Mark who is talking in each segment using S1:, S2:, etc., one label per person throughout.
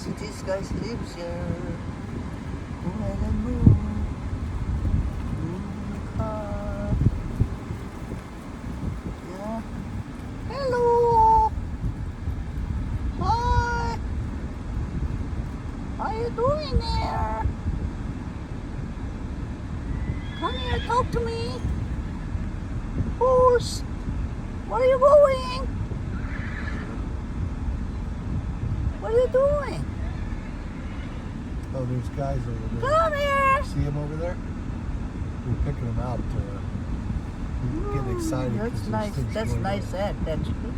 S1: Kasi this guy lives here. Alam mo. Yeah. Hello. Hi. How you doing there? Come here, talk to me. Horse. Where are you going? What are you doing?
S2: Oh, there's guys over there.
S1: Come here.
S2: See them over there? We're picking them out. Getting excited.
S1: That's nice. That's nice act, actually.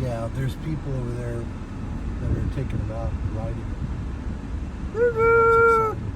S2: Yeah, there's people over there that are taking them out and riding them.
S1: Woo-hoo.
S2: That's exciting.